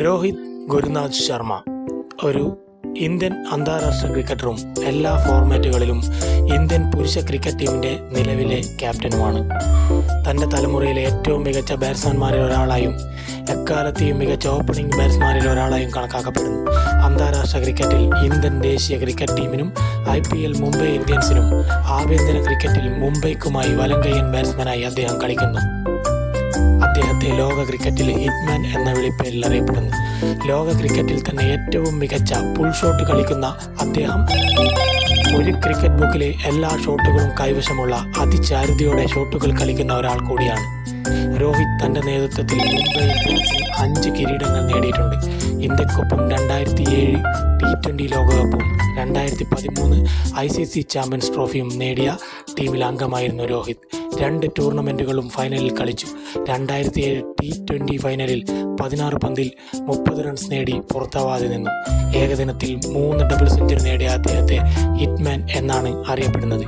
രോഹിത് ഗുരുനാഥ് ശർമ്മ ഒരു ഇന്ത്യൻ അന്താരാഷ്ട്ര ക്രിക്കറ്ററും എല്ലാ ഫോർമാറ്റുകളിലും ഇന്ത്യൻ പുരുഷ ക്രിക്കറ്റ് ടീമിൻ്റെ നിലവിലെ ക്യാപ്റ്റനുമാണ്. തൻ്റെ തലമുറയിലെ ഏറ്റവും മികച്ച ബാറ്റ്സ്മാൻമാരിൽ ഒരാളായും എക്കാലത്തെയും മികച്ച ഓപ്പണിംഗ് ബാറ്റ്സ്മാരിൽ ഒരാളായും കണക്കാക്കപ്പെടുന്നു. അന്താരാഷ്ട്ര ക്രിക്കറ്റിൽ ഇന്ത്യൻ ദേശീയ ക്രിക്കറ്റ് ടീമിനും IPL മുംബൈ ഇന്ത്യൻസിനും ആഭ്യന്തര ക്രിക്കറ്റിൽ മുംബൈക്കുമായി വലംകൈയ്യൻ ബാറ്റ്സ്മാനായി അദ്ദേഹം കളിക്കുന്നു. അദ്ദേഹത്തെ ലോക ക്രിക്കറ്റിൽ ഹിറ്റ്മാൻ എന്ന വിളിപ്പേരിൽ അറിയപ്പെടുന്നു. ലോക ക്രിക്കറ്റിൽ തന്നെ ഏറ്റവും മികച്ച പുൾ ഷോട്ട് കളിക്കുന്ന അദ്ദേഹം ഒരു ക്രിക്കറ്റ് ബുക്കിലെ എല്ലാ ഷോട്ടുകളും കൈവശമുള്ള അതിചാരുതയോടെ ഷോട്ടുകൾ കളിക്കുന്ന ഒരാൾ കൂടിയാണ്. രോഹിത് തൻ്റെ നേതൃത്വത്തിൽ മുംബൈ ഇന്ത്യൻസിന് 5 കിരീടങ്ങൾ നേടിയിട്ടുണ്ട്. ഇന്ത്യക്കൊപ്പം 2007 T20 ലോകകപ്പും 2013 ICC ചാമ്പ്യൻസ് ട്രോഫിയും നേടിയ ടീമിൽ അംഗമായിരുന്നു രോഹിത്. 2 ടൂർണമെൻറ്റുകളും ഫൈനലിൽ കളിച്ചു. 2007 T20 ഫൈനലിൽ 16 പന്തിൽ 30 റൺസ് നേടി പുറത്താവാതെ നിന്നു. ഏകദിനത്തിൽ 3 ഡബിൾ സെഞ്ചുറി നേടിയ അദ്ദേഹത്തെ ഹിറ്റ്മാൻ എന്നാണ് അറിയപ്പെടുന്നത്.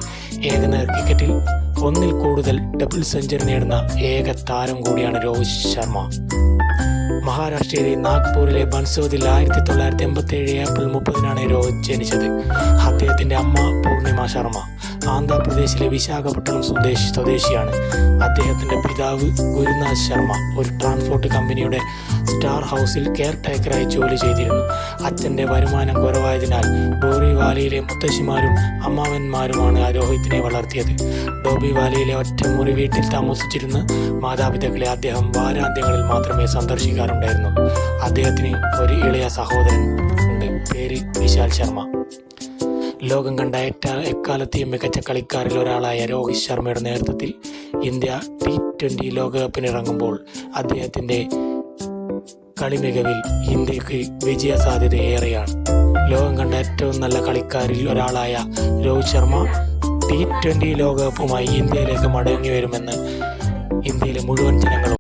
ഏകദിന ക്രിക്കറ്റിൽ 1 കൂടുതൽ ഡബിൾ സെഞ്ചുറി നേടുന്ന ഏക താരം കൂടിയാണ് രോഹിത് ശർമ്മ. മഹാരാഷ്ട്രയിലെ നാഗ്പൂരിലെ ബൻസോദിൽ 1987 ഏപ്രിൽ 30-നാണ് രോഹിത് ജനിച്ചത്. അദ്ദേഹത്തിൻ്റെ അമ്മ പൂർണിമ ശർമ്മ ആന്ധ്രാപ്രദേശിലെ വിശാഖപട്ടണം സ്വദേശിയാണ്. അദ്ദേഹത്തിൻ്റെ പിതാവ് ഗുരുനാഥ് ശർമ്മ ഒരു ട്രാൻസ്പോർട്ട് കമ്പനിയുടെ സ്റ്റാർ ഹൗസിൽ കെയർ ടേക്കറായി ജോലി ചെയ്തിരുന്നു. അച്ഛൻ്റെ വരുമാനം കുറവായതിനാൽ ഡോബിവാലിയിലെ മുത്തശ്ശിമാരും അമ്മാവന്മാരുമാണ് രോഹിത്തിനെ വളർത്തിയത്. ഡോബിവാലിയിലെ ഒറ്റമുറി വീട്ടിൽ താമസിച്ചിരുന്ന മാതാപിതാക്കളെ അദ്ദേഹം വാരാന്ത്യങ്ങളിൽ മാത്രമേ സന്ദർശിക്കാറുണ്ടായിരുന്നു. അദ്ദേഹത്തിന് ഒരു ഇളയ സഹോദരൻ ഉണ്ട്, പേര് വിശാൽ ശർമ്മ. ലോകം കണ്ട എക്കാലത്തെയും മികച്ച കളിക്കാരിൽ ഒരാളായ രോഹിത് ശർമ്മയുടെ നേതൃത്വത്തിൽ ഇന്ത്യ T20 ലോകകപ്പിനിറങ്ങുമ്പോൾ അദ്ദേഹത്തിൻ്റെ കളി മികവിൽ ഇന്ത്യക്ക് വിജയ സാധ്യത ഏറെയാണ്. ലോകം കണ്ട ഏറ്റവും നല്ല കളിക്കാരിൽ ഒരാളായ രോഹിത് ശർമ്മ T20 ലോകകപ്പുമായി ഇന്ത്യയിലേക്ക് മടങ്ങി വരുമെന്ന് ഇന്ത്യയിലെ മുഴുവൻ ജനങ്ങളും